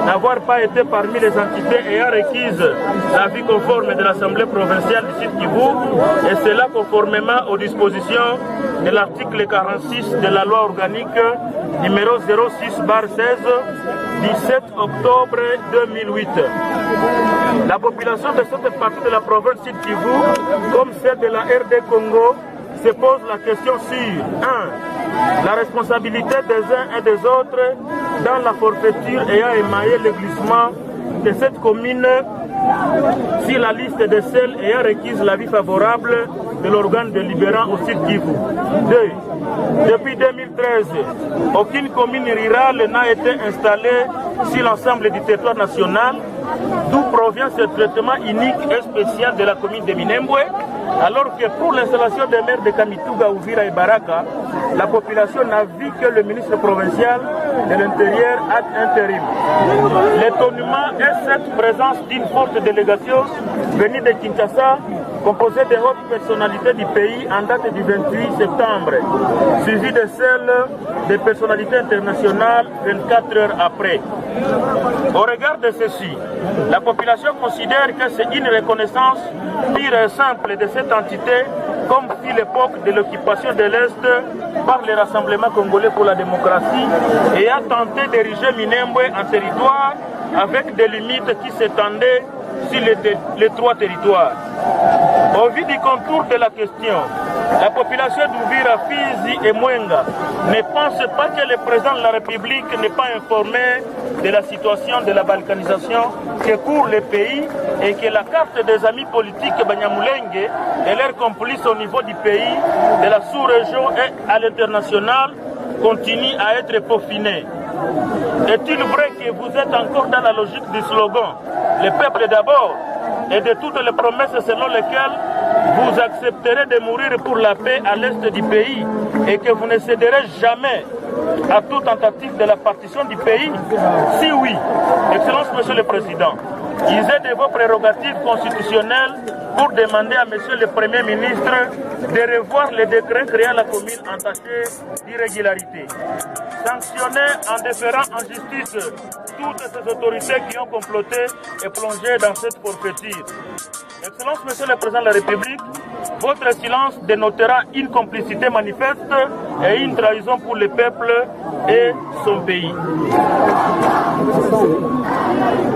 N'avoir pas été parmi les entités ayant requise l'avis conforme de l'Assemblée provinciale du Sud Kivu, et cela conformément aux dispositions de l'article 46 de la loi organique numéro 06/16 du 7 octobre 2008. La population de cette partie de la province Sud Kivu, comme celle de la RD Congo, se pose la question sur 1. La responsabilité des uns et des autres dans la forfaiture ayant émaillé le glissement de cette commune sur la liste de celles ayant requise l'avis favorable de l'organe délibérant au Sud Kivu. 2. Depuis 2013, aucune commune rurale n'a été installée sur l'ensemble du territoire national, d'où provient ce traitement unique et spécial de la commune de Minembwe, alors que pour l'installation des maires de Kamituga, Uvira et Baraka, la population n'a vu que le ministre provincial de l'Intérieur ad intérim. L'étonnement est cette présence d'une forte délégation venue de Kinshasa, composée de hautes personnalités du pays en date du 28 septembre, suivie de celle des personnalités internationales 24 heures après. Au regard de ceci, la population considère que c'est une reconnaissance pure et simple de cette entité, comme si l'époque de l'occupation de l'Est par le Rassemblement congolais pour la démocratie et a tenté d'ériger Minembwe en territoire avec des limites qui s'étendaient sur les trois territoires. Au vu du contour de la question, la population d'Uvira, Fizi et Mwenga ne pense pas que le président de la République n'est pas informé de la situation de la balkanisation que court le pays et que la carte des amis politiques Banyamulenge et leurs complices au niveau du pays, de la sous-région et à l'international continue à être peaufinée. Est-il vrai que vous êtes encore dans la logique du slogan « Le peuple d'abord » et de toutes les promesses selon lesquelles vous accepterez de mourir pour la paix à l'est du pays et que vous ne céderez jamais à toute tentative de la partition du pays? Si oui, Excellence Monsieur le Président, usez de vos prérogatives constitutionnelles pour demander à Monsieur le Premier ministre de revoir les décrets créant la commune entachée d'irrégularité. Sanctionner en déférant en justice toutes ces autorités qui ont comploté et plongé dans cette forfaiture. Excellence Monsieur le Président de la République, votre silence dénotera une complicité manifeste et une trahison pour le peuple et son pays.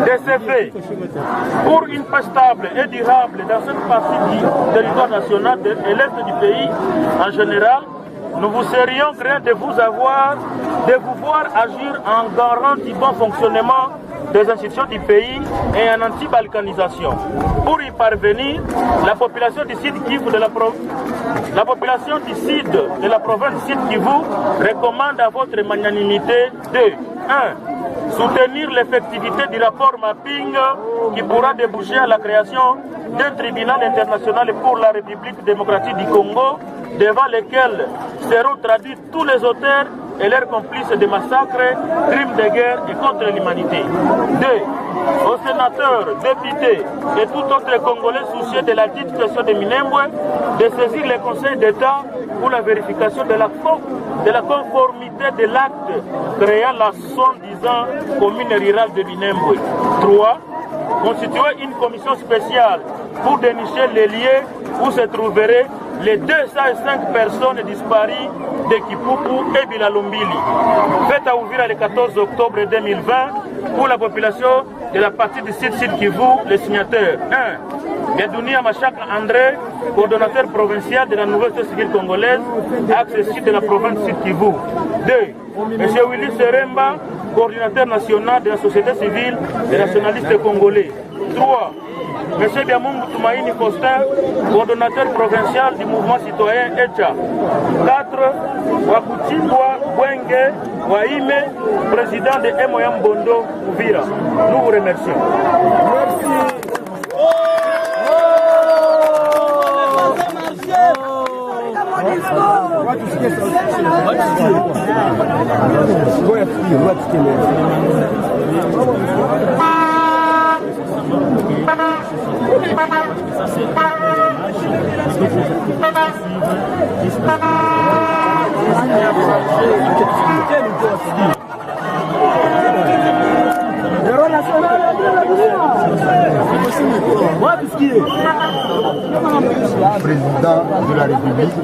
De ces faits, pour une paix stable et durable dans cette partie du territoire national et l'est du pays en général, nous vous serions craints de vous voir agir en garant du bon fonctionnement des institutions du pays et en anti-balkanisation. Pour y parvenir, la population du Sud Kivu de la province du Sud Kivu recommande à votre magnanimité de 1. Soutenir l'effectivité du rapport mapping qui pourra déboucher à la création d'un tribunal international pour la République démocratique du Congo, devant lequel seront traduits tous les auteurs et leurs complices de massacres, crimes de guerre et contre l'humanité. 2. Aux sénateurs, députés et tout autre Congolais soucieux de la dite question de Minembwe, de saisir le Conseil d'État pour la vérification de la conformité de l'acte créant la soi-disant commune rurale de Minembwe. 3. Constituer une commission spéciale pour dénicher les lieux où se trouveraient les 205 personnes disparues de Kipupu et Bilalombili. Faites à Ouvira le 14 octobre 2020 pour la population de la partie du Sud Kivu, les signataires. 1. Biadounia Machak André, coordonnateur provincial de la nouvelle société civile congolaise, axe sud de la province Sud Kivu. 2. M. Willy Seremba, coordinateur national de la société civile des nationalistes congolais. 3. M. Biamungu Tumaini Faustin, coordonnateur provincial du mouvement citoyen ETCHA. 4. Wakutibwa Bwenge Waime, président de Emoyam Bondo Ouvira. Nous vous remercions. Merci. Président de la République,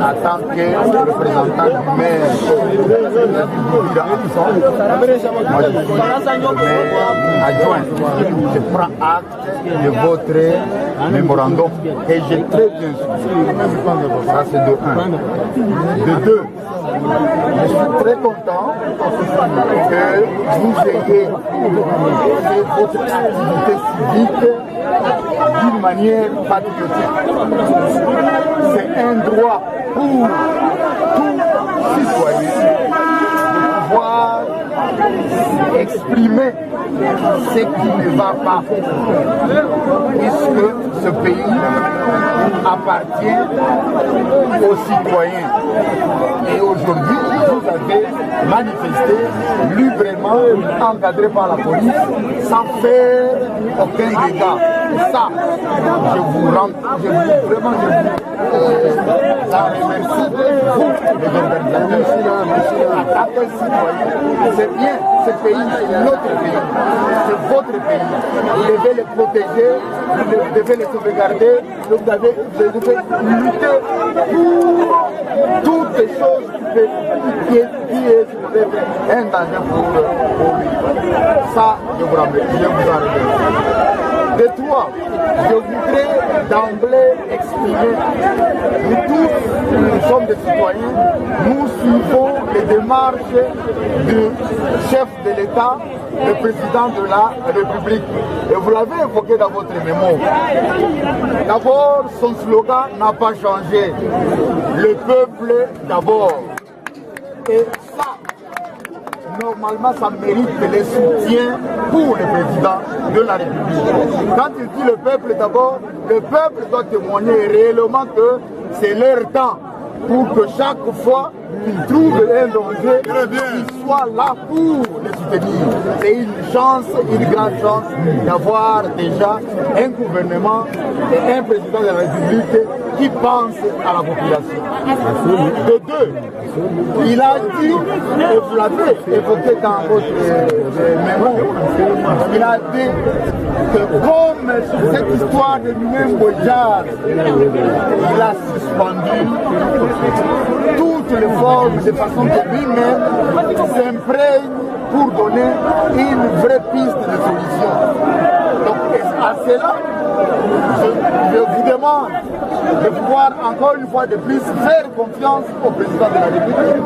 en tant que représentant du maire adjoint, je prends acte de votre mémorandum et j'ai très bien suivi. Ça c'est de 1. De 2, je suis très content que vous ayez fait votre activité civique d'une manière patriotique. C'est un droit pour tout citoyen de pouvoir exprimer ce qui ne va pas, puisque ce pays appartient aux citoyens. Et aujourd'hui, vous avez manifesté librement, encadré par la police, sans faire aucun dégât. Et ça, je vous remercie, vous, les organisateurs, en tant que citoyens. C'est bien, ce pays, c'est notre pays, c'est votre pays. Vous devez les protéger, vous devez les sauvegarder, vous devez lutter pour toutes les choses qui est un danger pour lui. Ça, je vous en remercie. De 3, je voudrais d'emblée exprimer, nous tous, nous sommes des citoyens, nous suivons les démarches du chef de l'État, le président de la République. Et vous l'avez évoqué dans votre mémo. D'abord, son slogan n'a pas changé. Le peuple d'abord. Et ça, normalement, ça mérite les soutiens pour le président de la République. Quand il dit le peuple d'abord, le peuple doit témoigner réellement que c'est leur temps pour que chaque fois qu'ils trouvent un danger, ils soient là pour les soutenir. C'est une chance, une grande chance d'avoir déjà un gouvernement et un président de la République qui pense à la population. De deux, il a dit, et vous l'avez évoqué dans votre mémo, il a dit que comme cette histoire de lui-même Bojar, il a suspendu toutes les formes de façon que lui-même s'imprègne pour donner une vraie piste de solution. Donc à cela, je vous demande de pouvoir encore une fois de plus faire confiance au président de la République,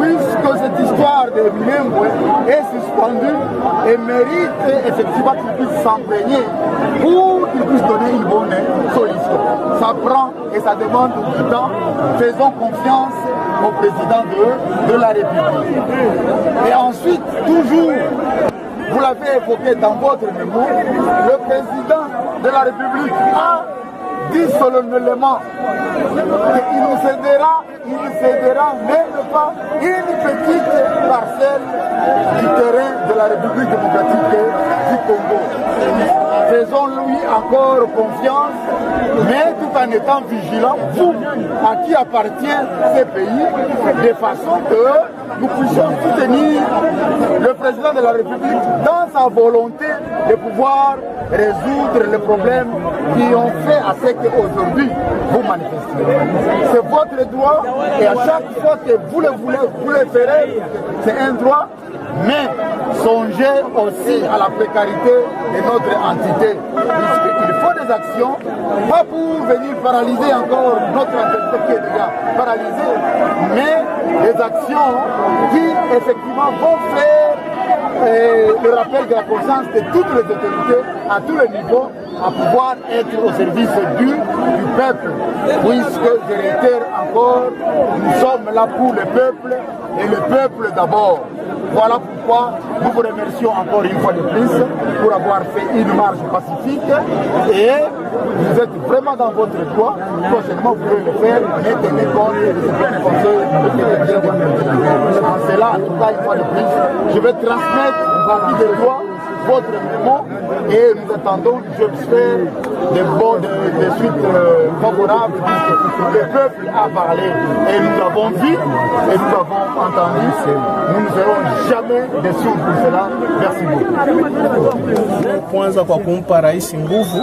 puisque cette histoire de Minembwe est suspendue et mérite effectivement qu'il puisse s'imprégner pour qu'il puisse donner une bonne solution. Ça prend et ça demande du temps. Faisons confiance au président de la République. Et ensuite, toujours, vous l'avez évoqué dans votre mémo, le président de la République a dit solennellement qu'il nous cédera même pas une petite parcelle du terrain de la République démocratique du Congo. Faisons-lui encore confiance, mais tout en étant vigilants, vous, à qui appartient ces pays, de façon que nous puissions soutenir le président de la République dans sa volonté de pouvoir résoudre les problèmes qui ont fait à ce qu'aujourd'hui vous manifestez. C'est votre droit et à chaque fois que vous le voulez, vous le ferez, c'est un droit, mais songez aussi à la précarité de notre entité. Puisqu'il faut des actions, pas pour venir paralyser encore notre entité qui est déjà paralysée, mais des actions qui effectivement vont faire le rappel de la conscience de toutes les autorités à tous les niveaux à pouvoir être au service du peuple, puisque je réitère encore, nous sommes là pour le peuple et le peuple d'abord. Voilà pourquoi nous vous remercions encore une fois de plus pour avoir fait une marche pacifique et vous êtes vraiment dans votre droit. Prochainement, vous pouvez le faire, mais tenez compte du conseil de en cela, en tout cas, une fois de plus, je vais transmettre à qui de loi votre mémo et nous attendons, j'espère, des suites favorables. Le peuple a parlé et nous l'avons vu et nous l'avons entendu. Nous ne serons jamais déçus pour cela. Merci beaucoup. Kwanza kwa kumpa rais nguvu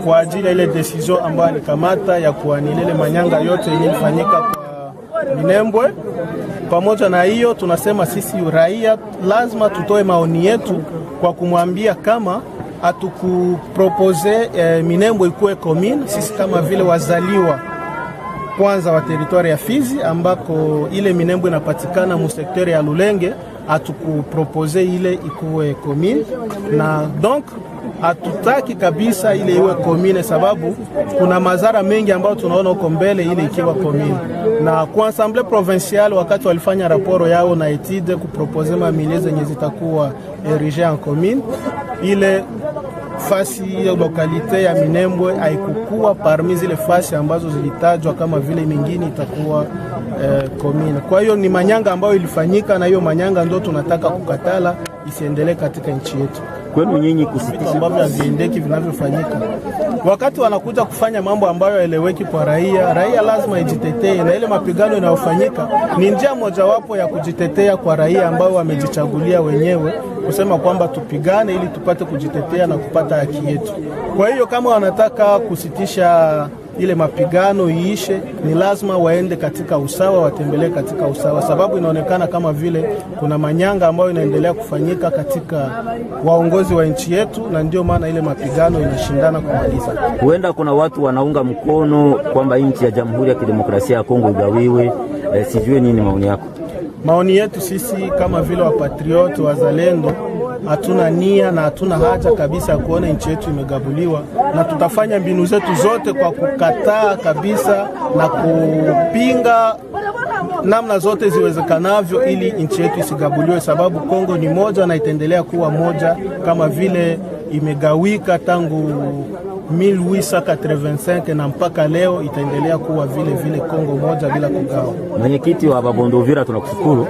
kwa ajili ya ile decision ambayo alikamata ya kuanilia ile manyanga yote ilifanyika kwa Minembwe. Pamoja na hiyo tunasema sisi raia lazima tutoe maoni yetu kwa kumwambia kama atukupropose Minembwe ikuwe commune. Sisi kama vile wazaliwa kwanza wa territoire ya Fizi ambako ile Minembwe inapatikana mu sekteur ya Lulenge, atukupropose ile ikuwe commune, na donc hatutaki kabisa ile iwe commune sababu kuna madhara mengi ambayo tunaona huko mbele ile ikiwa commune. Na kwa assemblée provinciale wakati walifanya raporo yao na etide kupropose mamilie zenye zitakuwa érigées en commune, ile fasi ya lokalite ya Minembwe haikukuwa parmi zile fasi ambazo zilitajwa kama vile mingine itakuwa commune. Kwa hiyo ni manyanga ambayo ilifanyika, na hiyo manyanga ndio tunataka kukatala isiendelee katika nchi yetu. Kwenu nyinyi kusitisha ambavyo haviendeki vinavyofanyika. Wakati wanakuja kufanya mambo ambayo yaeleweki kwa raia, raia lazima ijitetee, na ile mapigano yanayofanyika ni njia mojawapo ya kujitetea kwa raia ambao wamejichagulia wenyewe kusema kwamba tupigane ili tupate kujitetea na kupata haki yetu. Kwa hiyo kama wanataka kusitisha ile mapigano iishe, ni lazima waende katika usawa, watembelee katika usawa, sababu inaonekana kama vile kuna manyanga ambayo inaendelea kufanyika katika waongozi wa nchi yetu, na ndio maana ile mapigano inashindana kumaliza. Huenda kuna watu wanaunga mkono kwamba nchi ya Jamhuri ya Kidemokrasia ya Kongo igawiwe. Sijui nini maoni yako? Maoni yetu sisi kama vile wapatrioti wazalendo, hatuna nia na hatuna haja kabisa kuona nchi yetu imegabuliwa, na tutafanya mbinu zetu zote kwa kukataa kabisa na kupinga namna zote ziwezekanavyo ili nchi yetu isigabuliwe, sababu Kongo ni moja na itaendelea kuwa moja kama vile imegawika tangu 1885 na mpaka leo itaendelea kuwa vile Kongo moja bila kugawa. Mwenyekiti wa Babondo Uvira, tunakushukuru.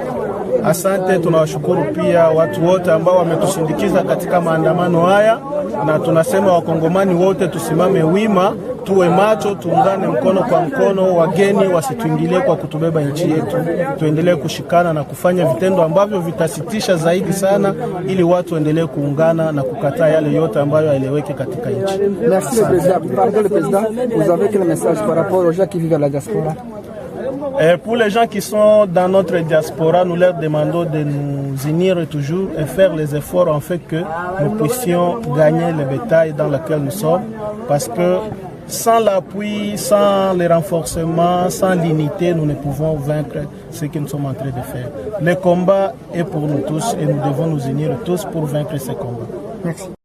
Asante, tunawashukuru pia watu wote ambao wametushindikiza katika maandamano haya, na tunasema wakongomani wote tusimame wima tuwe macho, tuungane mkono kwa mkono, wageni wasituingilie kwa kutubeba nchi yetu. Tuendelee kushikana na kufanya vitendo ambavyo vitasitisha zaidi sana, ili watu endelee kuungana na kukataa yale yote ambayo haeleweki katika nchi. Merci le président. Pardon le président, vous avez quel message par rapport aux gens qui vivent à la diaspora? Pour les gens qui sont dans notre diaspora, nous leur demandons de nous unir toujours et faire les efforts en fait que nous puissions gagner le bétail dans lequel nous sommes, parce que sans l'appui, sans les renforcements, sans l'unité, nous ne pouvons vaincre ce que nous sommes en train de faire. Le combat est pour nous tous et nous devons nous unir tous pour vaincre ce combat. Merci.